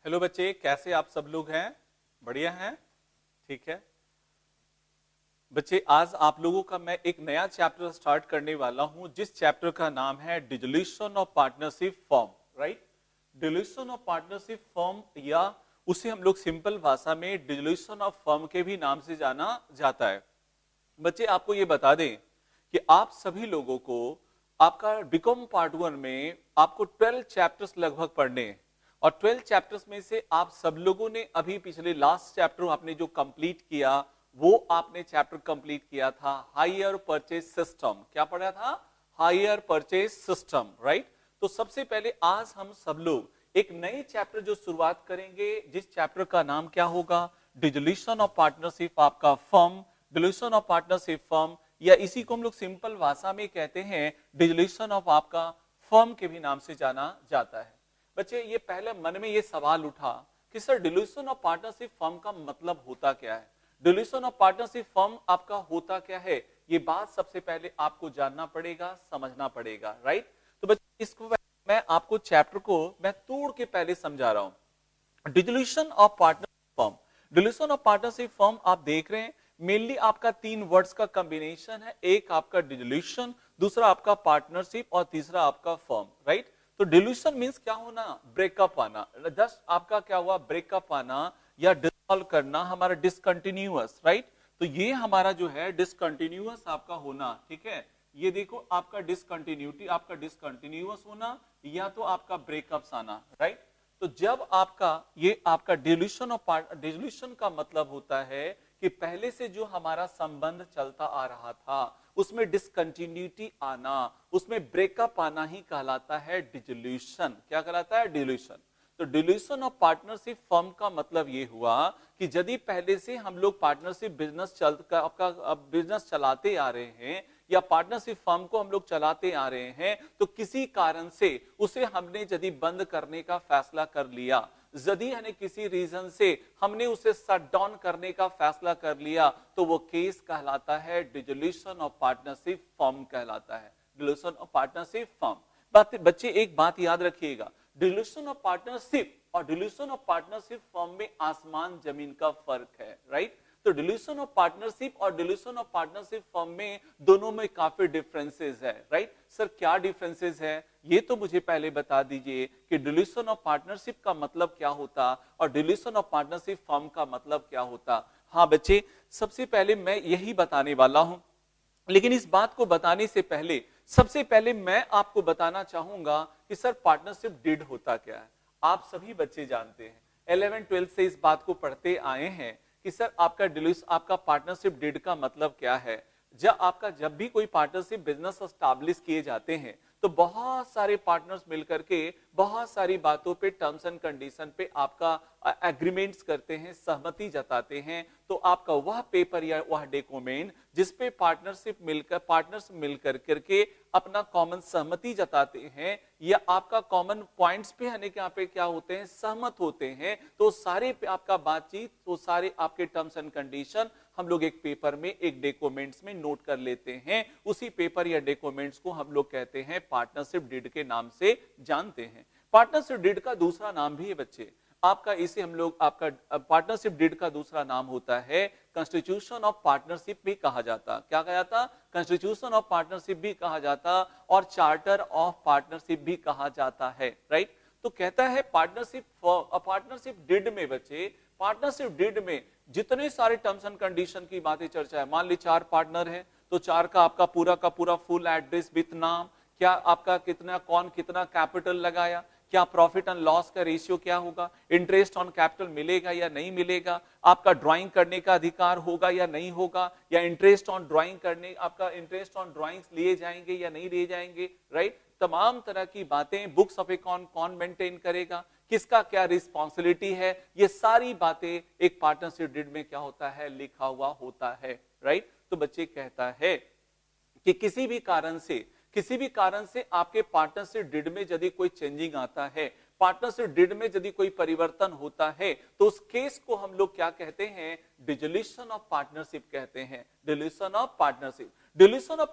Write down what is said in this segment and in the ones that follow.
Hello बच्चे, कैसे आप सब लोग हैं? बढ़िया हैं? ठीक है बच्चे, आज आप लोगों का मैं एक नया चैप्टर स्टार्ट करने वाला हूं, जिस चैप्टर का नाम है dissolution of partnership form. Right, dissolution of partnership form, या उसे हम लोग सिंपल भाषा में डिसोल्यूशन ऑफ फर्म के भी नाम से जाना जाता है। बच्चे, आपको ये बता दें कि आप सभी लोगों को आपका बीकॉम पार्ट 1 में आपको 12 चैप्टर्स लगभग पढ़ने हैं, और 12 चैप्टर्स में से आप सब लोगों ने अभी पिछले लास्ट चैप्टर आपने जो कंप्लीट किया, वो आपने चैप्टर कंप्लीट किया था हायर परचेज सिस्टम। क्या पढ़ा था? Hire purchase system. राइट, तो सबसे पहले आज हम सब लोग एक नए चैप्टर जो शुरुआत करेंगे, जिस चैप्टर का नाम क्या होगा? डिसोल्यूशन ऑफ पार्टनरशिप आपका firm, dissolution of partnership firm, या इसी को हम लोग सिंपल भाषा में कहते हैं डिसोल्यूशन ऑफ आपका फर्म के भी नाम से जाना जाता है। बच्चे, ये पहले मन में ये सवाल उठा कि sir dissolution of partnership firm का मतलब होता क्या है? डिसोल्यूशन ऑफ पार्टनरशिप फर्म आपका होता क्या है? ये बात सबसे पहले आपको जानना पड़ेगा, समझना पड़ेगा। राइट, तो बच्चे इसको मैं आपको चैप्टर को मैं तोड़ के पहले समझा रहा हूं। Dissolution of partnership firm, dissolution of partnership firm आप देख रहे हैं मेनली आपका 3 वर्ड्स का कॉम्बिनेशन है। एक आपका डिसोल्यूशन, दूसरा आपका पार्टनरशिप, और तीसरा आपका फर्म। राइट, तो डिसोल्यूशन मींस क्या होना? ब्रेकअप आना। जस्ट आपका क्या हुआ? ब्रेकअप आना या डिसॉल्व करना, हमारा डिसकंटिन्यूअस। राइट, तो ये हमारा जो है डिसकंटिन्यूअस आपका होना। ठीक है, ये देखो आपका डिसकंटिन्यूटी, आपका डिसकंटिन्यूअस होना, या तो आपका ब्रेकअप्स आना। राइट, तो जब आपका ये आपका डिसोल्यूशन का मतलब होता है कि पहले से जो हमारा संबंध चलता आ रहा था उसमें डिसकंटिन्यूटी आना, उसमें ब्रेकअप आना ही कहलाता है डिसोल्यूशन। क्या कहलाता है? डिसोल्यूशन। तो डिसोल्यूशन ऑफ पार्टनरशिप फर्म का मतलब ये हुआ कि यदि पहले से हम लोग पार्टनरशिप बिजनेस आपका बिजनेस चलाते आ रहे हैं, या पार्टनरशिप फर्म को हम लोग चलाते आ रहे हैं, तो किसी कारण से उसे हमने यदि बंद करने का फैसला कर लिया, यदि हमें किसी रीजन से हमने उसे शट डाउन करने का फैसला कर लिया, तो वो केस कहलाता है डिसोल्यूशन ऑफ पार्टनरशिप फर्म कहलाता है। Dissolution of partnership firm. बच्चे एक बात याद रखिएगा, डिसोल्यूशन ऑफ पार्टनरशिप और डिसोल्यूशन ऑफ पार्टनरशिप फर्म में आसमान जमीन का फर्क है। राइट, तो डिसोल्यूशन ऑफ पार्टनरशिप और डिसोल्यूशन ऑफ पार्टनरशिप फर्म में दोनों में काफी डिफरेंसेस है। राइट सर, क्या डिफरेंसेस है ये तो मुझे पहले बता दीजिए कि डिसोल्यूशन ऑफ पार्टनरशिप का मतलब क्या होता और डिसोल्यूशन ऑफ पार्टनरशिप फर्म का मतलब क्या होता। हाँ बच्चे, सबसे पहले मैं यही बताने वाला हूं, लेकिन इस बात को बताने से पहले सबसे पहले मैं आपको बताना चाहूंगा कि सर पार्टनरशिप डीड होता क्या है। आप सभी बच्चे जानते हैं, 11-12 से इस बात को पढ़ते आए हैं कि सर आपका पार्टनरशिप डीड का मतलब क्या है। जब भी कोई पार्टनरशिप बिजनेस एस्टैब्लिश किए जाते हैं, तो बहुत सारे पार्टनर्स मिलकर के बहुत सारी बातों पे, टर्म्स एंड कंडीशन पे आपका एग्रीमेंट्स करते हैं, सहमति जताते हैं। तो आपका वह पेपर या वह डॉक्यूमेंट जिसपे पार्टनर्स मिलकर करके अपना कॉमन सहमति जताते हैं, या आपका कॉमन पॉइंट्स पे आने के यहाँ पे क्या होते हैं, सहमत होते हैं, तो सारे पे आपका बातचीत, तो सारे आपके टर्म्स एंड कंडीशन हम लोग एक पेपर में, एक डॉक्यूमेंट्स में नोट कर लेते हैं। उसी पेपर या डॉक्यूमेंट्स को हम लोग कहते हैं पार्टनरशिप डीड के नाम से जानते हैं। पार्टनरशिप डीड का दूसरा नाम भी है बच्चे आपका, इसे हम लोग आपका पार्टनरशिप डीड का दूसरा नाम होता है कॉन्स्टिट्यूशन ऑफ पार्टनरशिप भी कहा जाता। क्या कहा जाता? कॉन्स्टिट्यूशन ऑफ पार्टनरशिप भी कहा जाता, और चार्टर ऑफ पार्टनरशिप भी कहा जाता है। राइट, तो कहता है पार्टनरशिप डीड में बच्चे, पार्टनरशिप डीड में जितने सारे टर्म्स एंड कंडीशन की बातें चर्चा है, मान ली 4 पार्टनर है, तो 4 का आपका पूरा का पूरा फुल एड्रेस विथ नाम, क्या आपका कौन कितना कैपिटल लगाया, क्या प्रॉफिट एंड लॉस का रेशियो क्या होगा, इंटरेस्ट ऑन कैपिटल मिलेगा या नहीं मिलेगा, आपका ड्राइंग करने का अधिकार होगा या नहीं होगा, या इंटरेस्ट ऑन ड्राइंग्स लिए जाएंगे या नहीं लिए जाएंगे। राइट, तमाम तरह की बातें, बुक्स ऑफ अकाउंट कौन मेंटेन करेगा, किसका क्या रिस्पॉन्सिबिलिटी है, ये सारी बातें एक पार्टनरशिप डीड में क्या होता है, लिखा हुआ होता है। राइट, तो बच्चे कहता है कि किसी भी कारण से आपके पार्टनरशिप डीड में यदि कोई चेंजिंग आता है, पार्टनरशिप डीड में यदि कोई परिवर्तन होता है, तो उस केस को हम लोग क्या कहते हैं, डिसोल्यूशन ऑफ पार्टनरशिप कहते हैं। डिसोल्यूशन ऑफ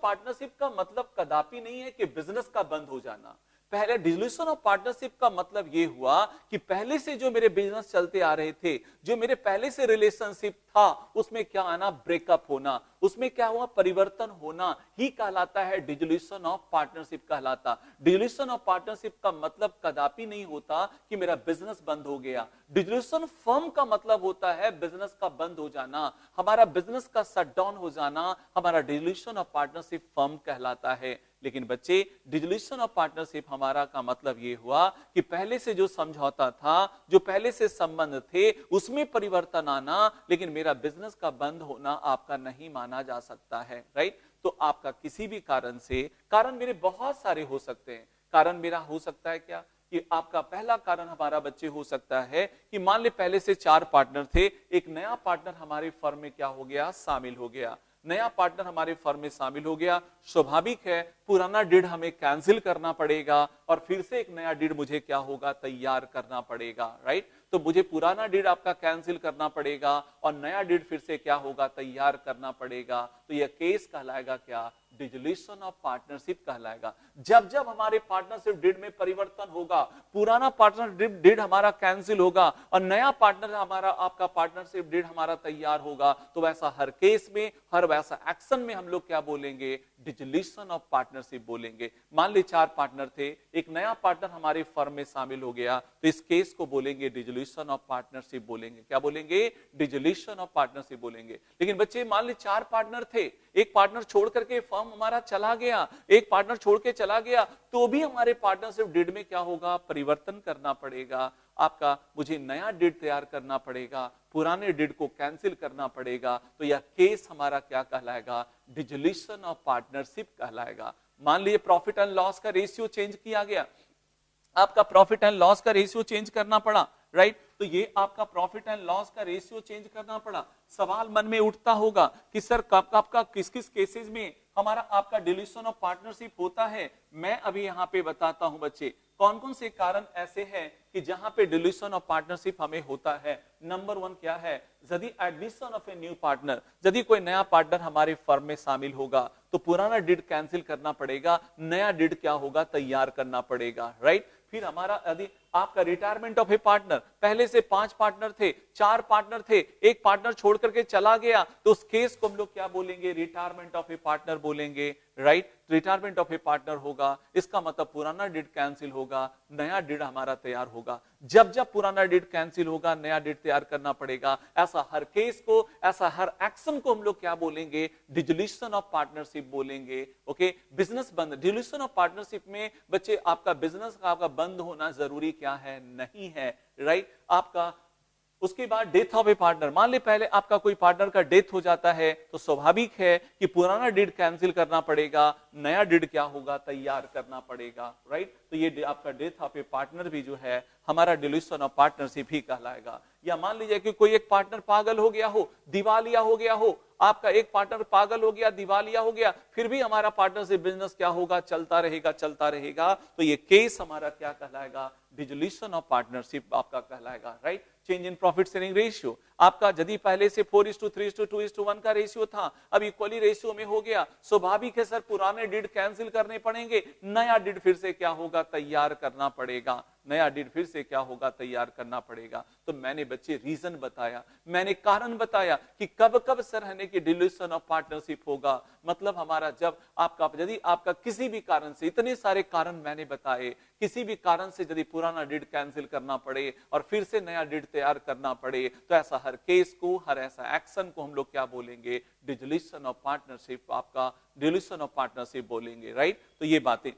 पार्टनरशिप का मतलब कदापि नहीं है कि बिजनेस का बंद हो जाना, पहले डिसोल्यूशन ऑफ पार्टनरशिप का मतलब यह हुआ कि पहले से जो मेरे बिजनेस चलते आ रहे थे, जो मेरे पहले से रिलेशनशिप था, उसमें क्या आना, ब्रेकअप होना, उसमें क्या हुआ, परिवर्तन होना ही कहलाता है डिसोल्यूशन ऑफ पार्टनरशिप कहलाता। डिसोल्यूशन ऑफ पार्टनरशिप का मतलब कदापि नहीं होता कि मेरा बिजनेस बंद हो गया। डिसोल्यूशन फर्म का मतलब होता है बिजनेस का बंद हो जाना, हमारा बिजनेस का शट डाउन हो जाना, हमारा डिसोल्यूशन ऑफ पार्टनरशिप फर्म कहलाता है। लेकिन बच्चे, डिसोल्यूशन ऑफ पार्टनरशिप हमारा का मतलब यह हुआ कि पहले से जो समझौता था, जो पहले से संबंध थे, उसमें परिवर्तन आना, लेकिन मेरा बिजनेस का बंद होना आपका नहीं माना जा सकता है। राइट? तो आपका किसी भी कारण से, कारण मेरे बहुत सारे हो सकते हैं, कारण मेरा हो सकता है क्या कि आपका पहला कारण हमारा बच्चे हो सकता है कि मान ले पहले से 4 पार्टनर थे, एक नया पार्टनर हमारे फर्म में क्या हो गया, शामिल हो गया। नया पार्टनर हमारे फर्म में शामिल हो गया, स्वाभाविक है पुराना डीड हमें कैंसिल करना पड़ेगा और फिर से एक नया डीड मुझे क्या होगा, तैयार करना पड़ेगा। राइट? तो मुझे पुराना डीड आपका कैंसिल करना पड़ेगा और नया डीड फिर से क्या होगा, तैयार करना पड़ेगा। तो यह केस कहलाएगा क्या, डिसोल्यूशन ऑफ पार्टनरशिप कहलाएगा। जब जब हमारे पार्टनरशिप डीड में परिवर्तन होगा, पुराना पार्टनर डीड हमारा कैंसिल होगा और नया पार्टनर हमारा, आपका पार्टनरशिप डीड हमारा तैयार होगा, तो वैसा हर केस में, हर वैसा एक्शन में हम लोग क्या बोलेंगे, डिसोल्यूशन ऑफ पार्टनरशिप बोलेंगे। मान ली 4 पार्टनर थे, एक नया पार्टनर हमारे फर्म में शामिल हो गया, तो इस केस को बोलेंगे डिसोल्यूशन ऑफ पार्टनरशिप बोलेंगे। क्या बोलेंगे, डिसोल्यूशन ऑफ पार्टनरशिप बोलेंगे। लेकिन बच्चे मान ली 4 पार्टनर थे, एक पार्टनर छोड़ करके फर्म हमारा चला गया, एक पार्टनर छोड़ के चला गया, तो भी हमारे पार्टनरशिप डीड में क्या होगा, परिवर्तन करना पड़ेगा। आपका मुझे नया डीड तैयार करना पड़ेगा, पुराने डीड को कैंसिल करना पड़ेगा। तो यह केस हमारा क्या कहलाएगा, डिसोल्यूशन ऑफ पार्टनरशिप कहलाएगा। मान लीजिए प्रॉफिट एंड लॉस का रेशियो चेंज किया गया, आपका प्रॉफिट एंड लॉस का रेशियो चेंज करना पड़ा। राइट? तो ये आपका प्रॉफिट एंड लॉस का रेशियो चेंज करना पड़ा। सवाल मन में उठता होगा कि सर कब आपका किस किस केसेस में हमारा आपका डिसोल्यूशन ऑफ पार्टनरशिप होता है। मैं अभी यहां पे बताता हूं बच्चे, कौन कौन से कारण ऐसे हैं कि जहां पे डिसोल्यूशन ऑफ पार्टनरशिप हमें होता है। नंबर 1 क्या है, यदि admission of a new partner, यदि कोई नया पार्टनर हमारे फर्म में शामिल होगा तो पुराना डीड कैंसिल करना पड़ेगा, नया डीड क्या होगा, तैयार करना पड़ेगा। राइट? फिर हमारा यदि आपका रिटायरमेंट ऑफ ए पार्टनर, पहले से 5 पार्टनर थे, 4 पार्टनर थे, एक पार्टनर छोड़ करके चला गया, तो उस केस को हम लोग क्या बोलेंगे, रिटायरमेंट ऑफ ए पार्टनर बोलेंगे। Right? Retirement of A partner होगा, इसका मतलब पुराना डीड कैंसिल होगा, नया डीड हमारा तैयार होगा। जब जब पुराना डीड कैंसिल होगा, नया डीड तैयार करना पड़ेगा। ऐसा हर केस को, ऐसा हर एक्शन को हम लोग क्या बोलेंगे, डिसोल्यूशन ऑफ पार्टनरशिप बोलेंगे। ओके? बिजनेस बंद, डिसोल्यूशन ऑफ पार्टनरशिप में बच्चे आपका बिजनेस का आपका बंद होना जरूरी क्या है, नहीं है। राइट? आपका उसके बाद डेथ ऑफ ए पार्टनर, मान ले पहले आपका कोई पार्टनर का डेथ हो जाता है, तो स्वाभाविक है कि पुराना डीड कैंसिल करना पड़ेगा, नया डीड क्या होगा, तैयार करना पड़ेगा। राइट? तो ये आपका डेथ ऑफ ए पार्टनर भी जो है हमारा डिसोल्यूशन ऑफ पार्टनरशिप ही कहलाएगा। या मान लीजिए कि कोई एक पार्टनर पागल हो गया हो, दिवालिया हो गया हो, आपका एक पार्टनर पागल हो गया, दिवालिया हो गया, फिर भी हमारा पार्टनरशिप बिजनेस क्या होगा, चलता रहेगा, चलता रहेगा। तो ये केस हमारा क्या कहलाएगा, डिसोल्यूशन ऑफ पार्टनरशिप आपका कहलाएगा। Right? Change in profit sharing ratio, आपका यदि पहले से 4:3:2:1 का रेशियो था, अब इक्वली रेशियो में हो गया, स्वाभाविक है सर पुराने डीड कैंसिल करने पड़ेंगे, नया डीड फिर से क्या होगा, तैयार करना पड़ेगा। नया डीड फिर से क्या होगा, तैयार करना पड़ेगा। तो मैंने बच्चे रीजन बताया, मैंने कारण बताया कि कब कब सर है कि डिसोल्यूशन ऑफ पार्टनरशिप होगा। मतलब हमारा जब आपका, यदि आपका किसी भी कारण से, इतने सारे कारण मैंने बताए, किसी भी कारण से यदि पुराना डीड कैंसिल करना पड़े और फिर से नया डीड तैयार करना पड़े, तो ऐसा हर केस को, हर ऐसा एक्शन को हम लोग क्या बोलेंगे, डिसोल्यूशन ऑफ पार्टनरशिप, आपका डिसोल्यूशन ऑफ पार्टनरशिप बोलेंगे। राइट? तो ये बातें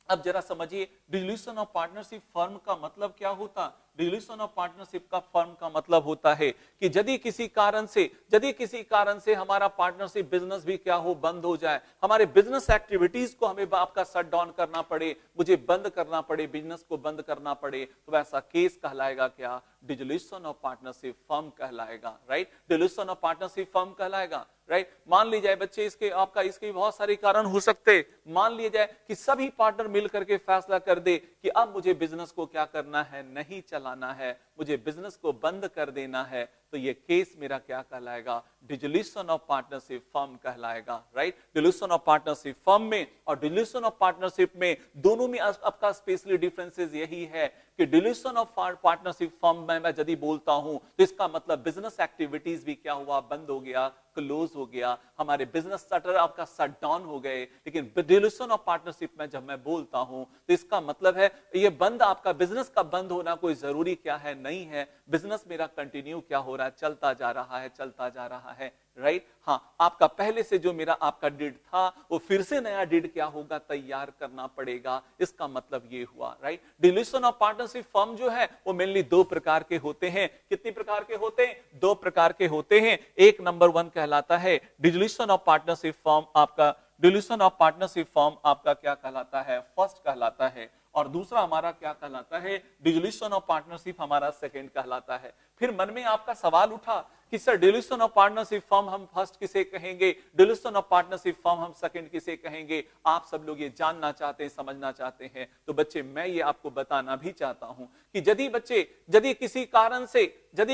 अब जरा समझिए, डिसोल्यूशन ऑफ पार्टनरशिप फर्म का मतलब क्या होता। डिसोल्यूशन ऑफ पार्टनरशिप का फर्म का मतलब होता है कि यदि किसी कारण से हमारा पार्टनरशिप बिजनेस भी क्या हो, बंद हो जाए, हमारे बिजनेस एक्टिविटीज को हमें आपका शट डाउन करना पड़े, मुझे बंद करना पड़े, बिजनेस को बंद करना पड़े, तो वैसा केस कहलाएगा क्या, डिसोल्यूशन ऑफ पार्टनरशिप फर्म कहलाएगा। Right? Dissolution of partnership firm कहलाएगा। राइट? मान ली जाए बच्चे, इसके बहुत सारे कारण हो सकते। मान लिया जाए कि सभी पार्टनर मिलकर के फैसला कर दे कि अब मुझे बिजनेस को क्या करना है, नहीं चलाना है, मुझे बिजनेस को बंद कर देना है, तो ये केस मेरा क्या कहलाएगा, डिसोल्यूशन ऑफ पार्टनरशिप फर्म कहलाएगा, right. Dissolution of partnership firm में और डिसोल्यूशन ऑफ पार्टनरशिप में दोनों में आपका स्पेशली डिफरेंसेस यही है कि डिसोल्यूशन ऑफ पार्टनरशिप फर्म में मैं यदि बोलता हूं तो इसका मतलब बिजनेस एक्टिविटीज भी क्या हुआ, बंद हो गया, क्लोज हो गया, हमारे बिजनेस शटर आपका शट डाउन हो गए। लेकिन डिसोल्यूशन ऑफ पार्टनरशिप में जब मैं बोलता हूं तो इसका मतलब है ये बंद, आपका बिजनेस का बंद होना कोई जरूरी क्या है, नहीं है, बिजनेस मेरा कंटिन्यू क्या हो रहा है, चलता जा रहा है, चलता जा रहा है, राइट। हाँ, आपका पहले से जो मेरा आपका डिड था वो फिर से नया डिड क्या होगा, तैयार करना पड़ेगा, इसका मतलब ये हुआ, right. Dissolution of partnership firm जो है वो मेनली दो प्रकार के होते हैं। कितने प्रकार के होते हैं, दो प्रकार के होते हैं। एक नंबर 1 कहलाता है डिसोल्यूशन ऑफ पार्टनरशिप फर्म, आपका डिसोल्यूशन ऑफ पार्टनरशिप फर्म आपका क्या कहलाता है, फर्स्ट कहलाता है, और दूसरा हमारा क्या कहलाता है, डिसोल्यूशन ऑफ पार्टनरशिप हमारा सेकंड कहलाता है। फिर मन में आपका सवाल उठा कि sir dissolution of partnership firm हम फर्स्ट किसे कहेंगे, डिसोल्यूशन ऑफ पार्टनरशिप फर्म हम सेकंड किसे कहेंगे। आप सब लोग ये जानना चाहते हैं, समझना चाहते हैं, तो बच्चे मैं ये आपको बताना भी चाहता हूं कि यदि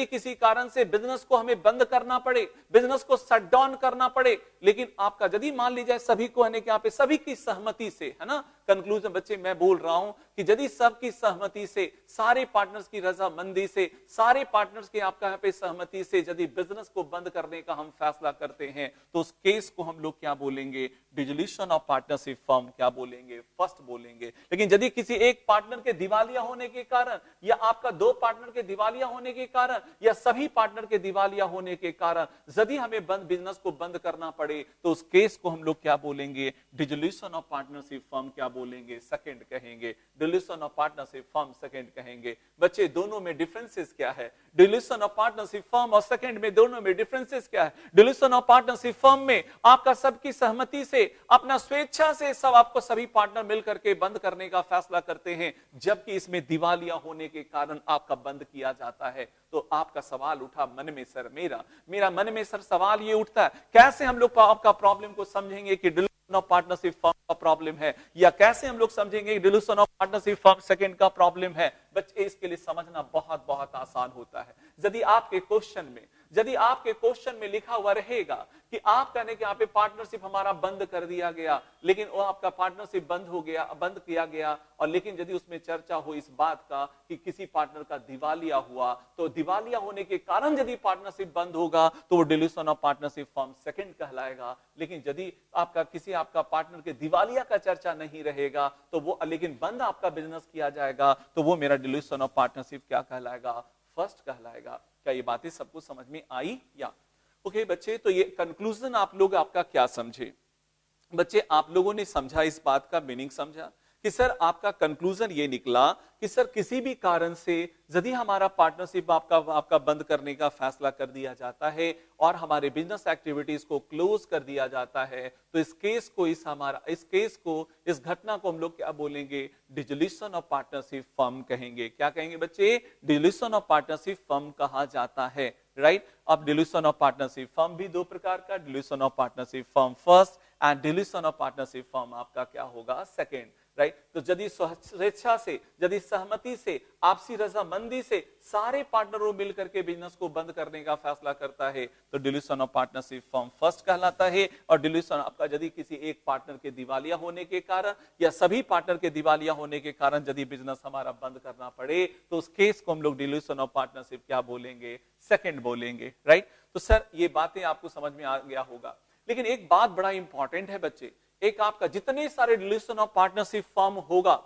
किसी कारण से बिजनेस को हमें बंद करना पड़े, बिजनेस को शट डाउन करना पड़े, लेकिन आपका यदि मान लीजिए सभी को है कि यहाँ पे सभी की सहमति से, है ना, कंक्लूजन बच्चे मैं बोल रहा हूं कि यदि सबकी सहमति से, सारे पार्टनर्स की रजामंदी से, सारे पार्टनर्स की आपका यहाँ पे सहमति से यदि बिजनेस को बंद करने का हम फैसला करते हैं तो उस केस को हम लोग क्या बोलेंगे, डिसोल्यूशन ऑफ पार्टनरशिप फर्म क्या बोलेंगे, फर्स्ट बोलेंगे। लेकिन यदि किसी एक पार्टनर के दिवालिया होने के कारण, या आपका दो पार्टनर के दिवालिया होने के कारण, या सभी पार्टनर के दिवालिया होने के कारण यदि हमें बिजनेस को बंद करना पड़े तो उस केस को हम लोग क्या बोलेंगे, डिसोल्यूशन ऑफ पार्टनरशिप फर्म क्या बोलेंगे, सेकंड कहेंगे। Dissolution of partnership firm second कहेंगे। बच्चे दोनों में डिफरेंसेस क्या है, डिसोल्यूशन ऑफ पार्टनरशिप फर्म और सेकंड में दोनों में डिफरेंसेस क्या है। डिसोल्यूशन ऑफ पार्टनरशिप फर्म में आपका सबकी सहमति से, अपना स्वेच्छा से सब आपको सभी पार्टनर मिलकर के बंद करने का फैसला करते हैं, जबकि इसमें दिवालिया होने के कारण आपका बंद किया जाता है। तो आपका सवाल उठा मन में सर, मेरा मन में सर सवाल ये उठता है, कैसे हम लोग आपका प्रॉब्लम को समझेंगे कि डिसोल्यूशन ऑफ पार्टनरशिप फर्म का प्रॉब्लम है, या कैसे हम लोग समझेंगे कि dissolution of partnership firm second का प्रॉब्लम है। बच्चे इसके लिए समझना बहुत बहुत आसान होता है। यदि आपके क्वेश्चन में लिखा हुआ रहेगा कि आप कहने कि यहाँ पे पार्टनरशिप हमारा बंद कर दिया गया, लेकिन वो आपका पार्टनरशिप बंद किया गया, और लेकिन यदि उसमें चर्चा हो इस बात का कि किसी पार्टनर का दिवालिया हुआ, तो दिवालिया होने के कारण यदि पार्टनरशिप बंद होगा तो वो dissolution of partnership firm second कहलाएगा। लेकिन यदि आपका पार्टनर के दिवालिया का चर्चा नहीं रहेगा तो वो, लेकिन बंद आपका बिजनेस किया जाएगा, तो वो मेरा डिसोल्यूशन ऑफ पार्टनरशिप क्या कहलाएगा, फर्स्ट कहलाएगा। क्या ये बातें सबको समझ में आई? या ओके बच्चे, तो ये कंक्लूजन आप लोग आपका क्या समझे? बच्चे आप लोगों ने समझा, इस बात का मीनिंग समझा कि सर आपका कंक्लूजन ये निकला कि सर किसी भी कारण से यदि हमारा पार्टनरशिप आपका बंद करने का फैसला कर दिया जाता है और हमारे बिजनेस एक्टिविटीज को क्लोज कर दिया जाता है, तो इस घटना को हम लोग क्या बोलेंगे, डिसोल्यूशन ऑफ पार्टनरशिप फर्म कहेंगे। क्या कहेंगे बच्चे? डिसोल्यूशन ऑफ पार्टनरशिप फर्म कहा जाता है, राइट। अब डिसोल्यूशन ऑफ पार्टनरशिप फर्म भी दो प्रकार का, dissolution of partnership firm first and dissolution of partnership firm आपका क्या होगा, सेकंड, राइट। तो यदि स्वेच्छा से, यदि सहमति से, आपसी रजामंदी से सारे पार्टनरों मिलकर के बिजनेस को बंद करने का फैसला करता है तो dissolution of partnership firm first कहलाता है। और डिसोल्यूशन आपका यदि किसी एक पार्टनर के दिवालिया होने के कारण या सभी पार्टनर के दिवालिया होने के कारण यदि बिजनेस हमारा बंद करना पड़े तो उस केस को हम लोग डिसोल्यूशन ऑफ पार्टनरशिप क्या बोलेंगे, सेकंड बोलेंगे, राइट। तो सर ये बातें आपको समझ में आ गया होगा। लेकिन एक बात बड़ा इंपॉर्टेंट है बच्चे, एक आपका जितने सारे डिसोल्यूशन ऑफ पार्टनरशिप फर्म होगा,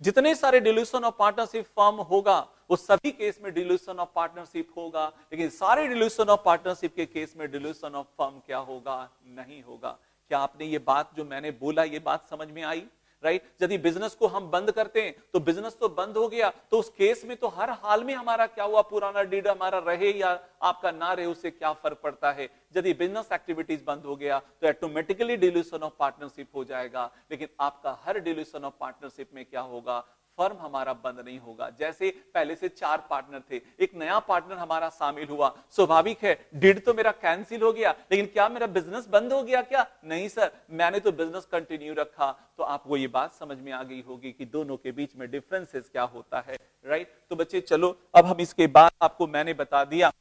जितने सारे डिसोल्यूशन ऑफ पार्टनरशिप फर्म होगा, वो सभी केस में डिसोल्यूशन ऑफ पार्टनरशिप होगा, लेकिन सारे डिसोल्यूशन ऑफ पार्टनरशिप के केस में डिसोल्यूशन ऑफ फर्म क्या होगा, नहीं होगा। क्या आपने ये बात जो मैंने बोला ये बात समझ में आई, राइट। यदि बिजनेस को हम बंद करते हैं तो बिजनेस तो बंद हो गया, तो उस केस में तो हर हाल में हमारा क्या हुआ, पुराना डीड हमारा रहे या आपका ना रहे उससे क्या फर्क पड़ता है। यदि बिजनेस एक्टिविटीज बंद हो गया तो ऑटोमेटिकली डिसोल्यूशन ऑफ पार्टनरशिप हो जाएगा, लेकिन आपका हर डिसोल्यूशन ऑफ पार्टनरशिप में क्या होगा, फर्म हमारा बंद नहीं होगा। जैसे पहले से 4 पार्टनर थे, एक नया पार्टनर हमारा शामिल हुआ, स्वाभाविक है डिड तो मेरा कैंसिल हो गया, लेकिन क्या मेरा बिजनेस बंद हो गया क्या? नहीं सर, मैंने तो बिजनेस कंटिन्यू रखा। तो आपको ये बात समझ में आ गई होगी कि दोनों के बीच में डिफरेंसेस क्या होता है, राइट। तो बच्चे चलो अब हम इसके बाद आपको मैंने बता दिया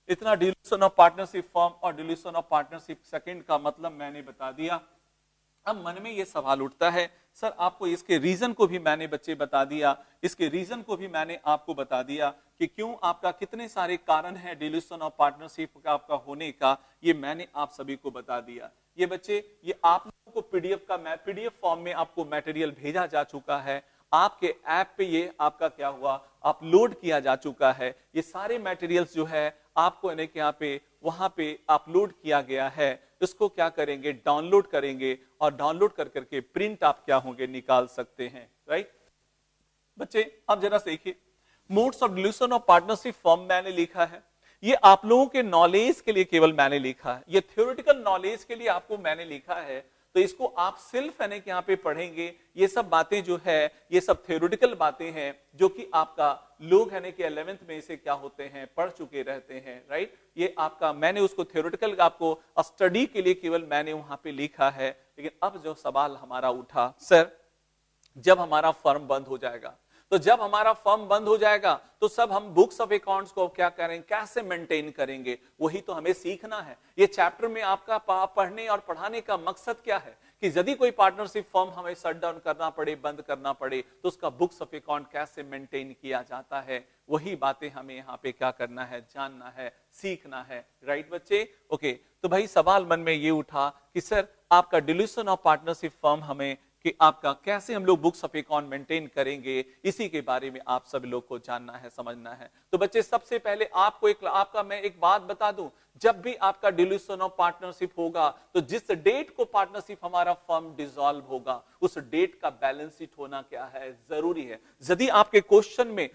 इतना डिल्यूशन ऑफ पार्टनरशिप फर्म और डिल्यूशन ऑफ पार्टनरशिप सेकंड का मतलब मैंने बता दिया। अब मन में ये सवाल उठता है, सर आपको इसके रीजन को भी मैंने बच्चे बता दिया, इसके रीजन को भी मैंने आपको बता दिया कि क्यों आपका कितने सारे कारण हैं डिल्यूशन ऑफ पार्टनरशिप का आपका होने का, ये मैंने आप सभी को बता दिया। ये बच्चे ये आप लोगों को पीडीएफ फॉर्म में आपको मटेरियल भेजा जा चुका है, आपके ऐप पे ये आपका क्या हुआ अपलोड किया जा चुका है। ये सारे मटेरियल्स जो है आपको यहाँ पे वहां पे अपलोड किया गया है, इसको क्या करेंगे डाउनलोड करेंगे और डाउनलोड कर करके प्रिंट आप क्या होंगे निकाल सकते हैं, राइट बच्चे। अब जरा देखिए modes of dissolution of partnership form मैंने लिखा है, ये आप लोगों के नॉलेज के लिए केवल मैंने लिखा है, ये थ्योरेटिकल नॉलेज के लिए आपको मैंने लिखा है, तो इसको आप सिर्फ है यहाँ पे पढ़ेंगे। ये सब बातें जो है ये सब थ्योरेटिकल बातें हैं जो कि आपका लोग है कि 11th में इसे क्या होते हैं पढ़ चुके रहते हैं, राइट। ये आपका मैंने उसको थ्योरेटिकल आपको स्टडी के लिए केवल मैंने वहां पे लिखा है। लेकिन अब जो सवाल हमारा उठा, सर जब हमारा फर्म बंद हो जाएगा, तो जब हमारा फर्म बंद हो जाएगा तो सब हम बुक्स ऑफ अकाउंट्स को क्या करेंगे, कैसे मेंटेन करेंगे, वही तो हमें सीखना है। ये चैप्टर में आपका पढ़ने और पढ़ाने का मकसद क्या है कि यदि कोई पार्टनरशिप फर्म हमें शट डाउन करना पड़े, बंद करना पड़े, तो उसका बुक्स ऑफ अकाउंट कैसे मेंटेन किया जाता है, वही बातें हमें यहाँ पे क्या करना है, जानना है, सीखना है, राइट बच्चे। ओके, तो भाई सवाल मन में ये उठा कि सर आपका डिल्यूशन ऑफ पार्टनरशिप फर्म हमें कि आपका कैसे हम लोग बुक्स ऑफ अकाउंट मेंटेन करेंगे, इसी के बारे में आप सब लोग को जानना है, समझना है। तो बच्चे सबसे पहले आपको मैं एक बात बता दूं, जब भी आपका डिल्यूशन ऑफ पार्टनरशिप होगा तो जिस डेट को पार्टनरशिप हमारा फर्म डिसॉल्व होगा उस डेट का बैलेंस शीट होना क्या है, जरूरी है। यदि आपके क्वेश्चन में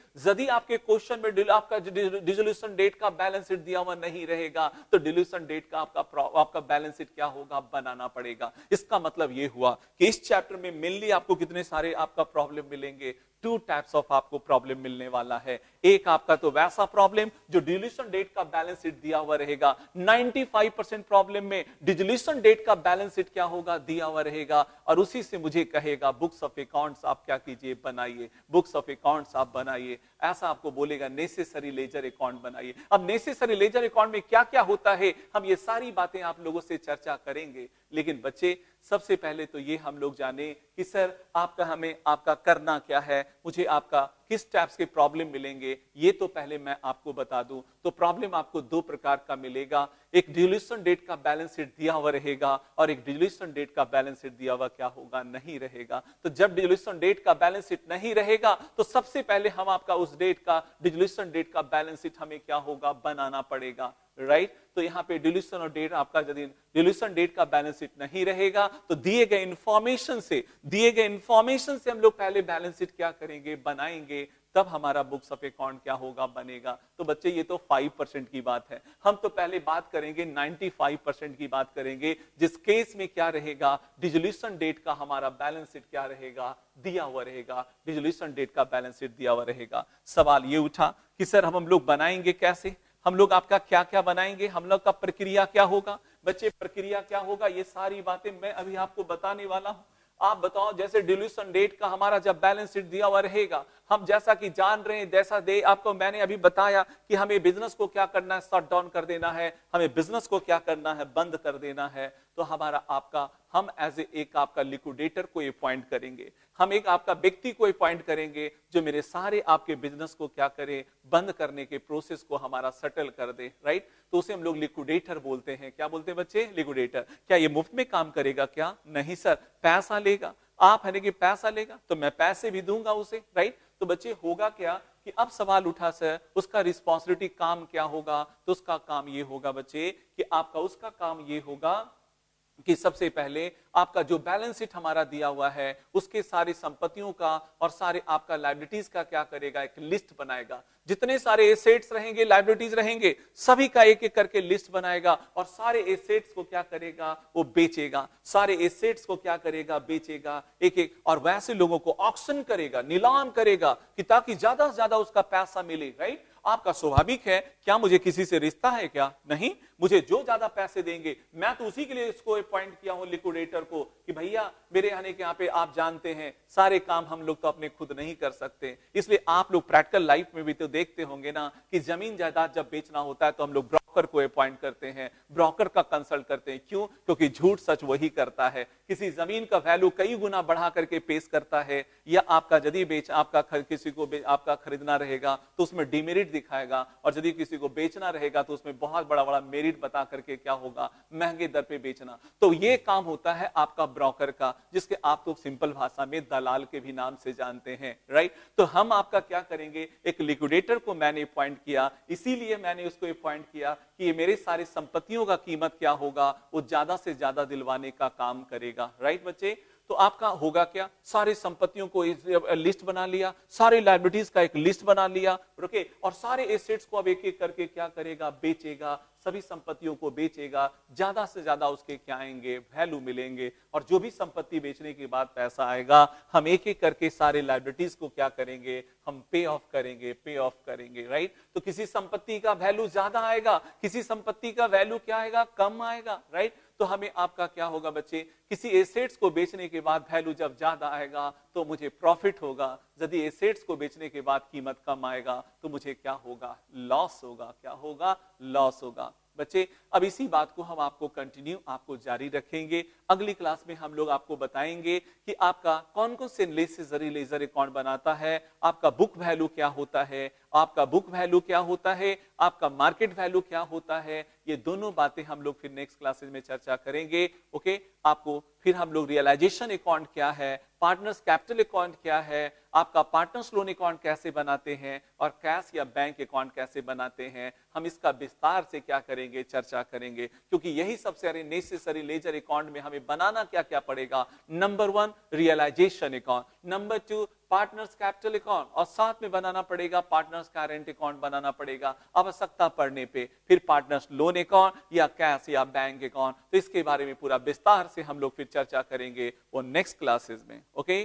आपका डिसोल्यूशन डेट का बैलेंस शीट दिया हुआ नहीं रहेगा तो डिसोल्यूशन डेट का आपका बैलेंस शीट क्या होगा, बनाना पड़ेगा। इसका मतलब ये हुआ कि इस चैप्टर में मेनली आपको कितने सारे आपका प्रॉब्लम मिलेंगे, 2 टाइप्स ऑफ आपको प्रॉब्लम मिलने वाला है। एक आपका तो वैसा प्रॉब्लम जो डिसोल्यूशन डेट का बैलेंस शीट दिया हुआ रहेगा, 95% प्रॉब्लम में डिसोल्यूशन डेट का बैलेंस शीट क्या होगा, दिया हुआ रहेगा, और उसी से मुझे कहेगा बुक्स ऑफ अकाउंट्स आप क्या कीजिए, बनाइए, बुक्स ऑफ अकाउंट्स आप बनाइए। ऐसा आपको बोलेगा नेसेसरी लेजर अकाउंट बनाइए। अब नेसेसरी लेजर अकाउंट में क्या क्या होता है, हम ये सारी बातें आप लोगों से चर्चा करेंगे। लेकिन बच्चे सबसे पहले तो ये हम लोग जाने कि सर आपका करना क्या है, मुझे आपका किस टाइप्स के प्रॉब्लम मिलेंगे, ये तो पहले मैं आपको बता दूं। तो प्रॉब्लम आपको 2 प्रकार का मिलेगा, एक डिसोल्यूशन डेट का बैलेंस शीट दिया हुआ रहेगा और एक डिसोल्यूशन डेट का बैलेंस शीट दिया हुआ क्या होगा, नहीं रहेगा। तो जब डिसोल्यूशन डेट का बैलेंस शीट नहीं रहेगा तो सबसे पहले हम आपका उस डेट का डिसोल्यूशन डेट का बैलेंस शीट हमें क्या होगा, बनाना पड़ेगा, राइट। तो यहाँ पे डिसोल्यूशन और डेट आपका यदि डिसोल्यूशन डेट का बैलेंस शीट नहीं रहेगा तो दिए गए इंफॉर्मेशन से हम लोग पहले बैलेंस शीट क्या करेंगे, बनाएंगे, तब हमारा बुक्स ऑफ अकाउंट क्या होगा, बनेगा। तो बच्चे ये तो 5% की बात है, हम तो पहले बात करेंगे 95% की बात करेंगे, जिस केस में क्या रहेगा, डिसोल्यूशन डेट का हमारा बैलेंस शीट क्या रहेगा, दिया हुआ रहेगा, डिसोल्यूशन डेट का बैलेंस शीट दिया हुआ रहेगा। सवाल ये उठा कि सर हम लोग बनाएंगे कैसे, हम लोग आपका क्या क्या बनाएंगे, हम लोग का प्रक्रिया क्या होगा। बच्चे प्रक्रिया क्या होगा, ये सारी बातें मैं अभी आपको बताने वाला हूं। आप बताओ, जैसे डिसोल्यूशन डेट का हमारा जब बैलेंस शीट दिया हुआ रहेगा, हम जैसा कि जान रहे हैं, जैसा आपको मैंने अभी बताया कि हमें बिजनेस को क्या करना है, शट डाउन कर देना है, हमें बिजनेस को क्या करना है, बंद कर देना है। तो हम एज एक आपका लिक्विडेटर को अपॉइंट करेंगे, हम एक आपका व्यक्ति को अपॉइंट करेंगे जो मेरे सारे आपके बिजनेस को क्या करे, बंद करने के प्रोसेस को हमारा सेटल कर दे, राइट। तो उसे हम लोग लिक्विडेटर बोलते हैं। क्या बोलते हैं बच्चे, लिक्विडेटर। क्या ये मुफ्त में काम करेगा, क्या नहीं सर, पैसा लेगा। आप है कि पैसा लेगा तो मैं पैसे भी दूंगा उसे, राइट। तो बच्चे होगा क्या कि अब सवाल उठा सर उसका रिस्पॉन्सिबिलिटी काम क्या होगा, तो उसका काम ये होगा बच्चे कि आपका उसका काम ये होगा कि सबसे पहले आपका जो बैलेंस शीट हमारा दिया हुआ है उसके सारी संपत्तियों का और सारे आपका लायबिलिटीज का क्या करेगा, एक लिस्ट बनाएगा। जितने सारे एसेट्स रहेंगे, लायबिलिटीज रहेंगे, सभी का एक एक करके लिस्ट बनाएगा और सारे एसेट्स को क्या करेगा, वो बेचेगा। सारे एसेट्स को क्या करेगा, बेचेगा एक एक, और वैसे लोगों को ऑक्शन करेगा, नीलाम करेगा कि ताकि ज्यादा से ज्यादा उसका पैसा मिले, राइट। आपका स्वाभाविक है, क्या मुझे किसी से रिश्ता है, क्या नहीं, मुझे जो ज्यादा पैसे देंगे मैं तो उसी के लिए इसको अपॉइंट किया हूं लिक्विडेटर को, कि भैया मेरे आने के यहाँ पे आप जानते हैं सारे काम हम लोग तो अपने खुद नहीं कर सकते। इसलिए आप लोग प्रैक्टिकल लाइफ में भी तो देखते होंगे ना कि जमीन जायदाद जब बेचना होता है तो हम लोग ब्रोकर को अपॉइंट करते हैं, ब्रोकर का कंसल्ट करते हैं। क्यों? क्योंकि झूठ सच वही करता है। किसी जमीन का वैल्यू कई गुना बढ़ा करके पेश करता है, या आपका यदि किसी को आपका खरीदना रहेगा तो उसमें डिमेरिट दिखाएगा, और यदि किसी को बेचना रहेगा तो उसमें बहुत बड़ा बड़ा मेरिट बता करके क्या होगा, महंगे दर पे बेचना। तो ये काम होता है आपका ब्रोकर का, जिसके आप लोग सिंपल भाषा में दलाल के भी नाम से जानते हैं, राइट। तो हम आपका क्या करेंगे, एक लिक्विडेटर को मैंने अपॉइंट किया, इसीलिए मैंने उसको अपॉइंट किया कि ये मेरे सारी संपत्तियों का कीमत क्या होगा वो ज्यादा से ज्यादा दिलवाने का काम करेगा, राइट बच्चे। तो आपका होगा क्या, सारी संपत्तियों को लिस्ट बना लिया, सारे लायबिलिटीज का एक लिस्ट बना लिया, ओके, और सारे एसेट्स को अब एक एक करके क्या करेगा, बेचेगा, सभी संपत्तियों को बेचेगा, ज्यादा से ज्यादा उसके क्या आएंगे, वैल्यू मिलेंगे, और जो भी संपत्ति बेचने के बाद पैसा आएगा हम एक एक करके सारे लायबिलिटीज को क्या करेंगे, हम पे ऑफ करेंगे, राइट। तो किसी संपत्ति का वैल्यू ज्यादा आएगा, किसी संपत्ति का वैल्यू क्या आएगा, कम आएगा, राइट। तो हमें आपका क्या होगा बच्चे, किसी एसेट्स को बेचने के बाद वैल्यू जब ज्यादा आएगा तो मुझे प्रॉफिट होगा, यदि एसेट्स को बेचने के बाद कीमत कम आएगा तो मुझे क्या होगा, लॉस होगा। क्या होगा, लॉस होगा। बच्चे अब इसी बात को हम आपको कंटिन्यू आपको जारी रखेंगे। अगली क्लास में हम लोग आपको बताएंगे कि आपका कौन कौन से लेजर अकाउंट बनाता है, आपका बुक वैल्यू क्या होता है, आपका मार्केट वैल्यू क्या होता है। ये दोनों बातें हम लोग फिर नेक्स्ट क्लासेस में चर्चा करेंगे, ओके। आपको फिर हम लोग रियलाइजेशन अकाउंट क्या है, पार्टनर्स कैपिटल अकाउंट क्या है, आपका पार्टनर्स लोन अकाउंट कैसे बनाते हैं, और कैश या बैंक अकाउंट कैसे बनाते हैं, हम इसका विस्तार से क्या करेंगे, चर्चा करेंगे। क्योंकि यही सबसे नेसेसरी लेजर अकाउंट में हमें बनाना क्या क्या पड़ेगा, number 1 realisation account, number 2 partners capital account, और साथ में बनाना पड़ेगा पार्टनर्स करेंट अकाउंट बनाना पड़ेगा आवश्यकता पड़ने पे, फिर पार्टनर्स लोन अकाउंट या कैश या बैंक अकाउंट। तो इसके बारे में पूरा विस्तार से हम लोग फिर चर्चा करेंगे वो नेक्स्ट क्लासेस में, ओके।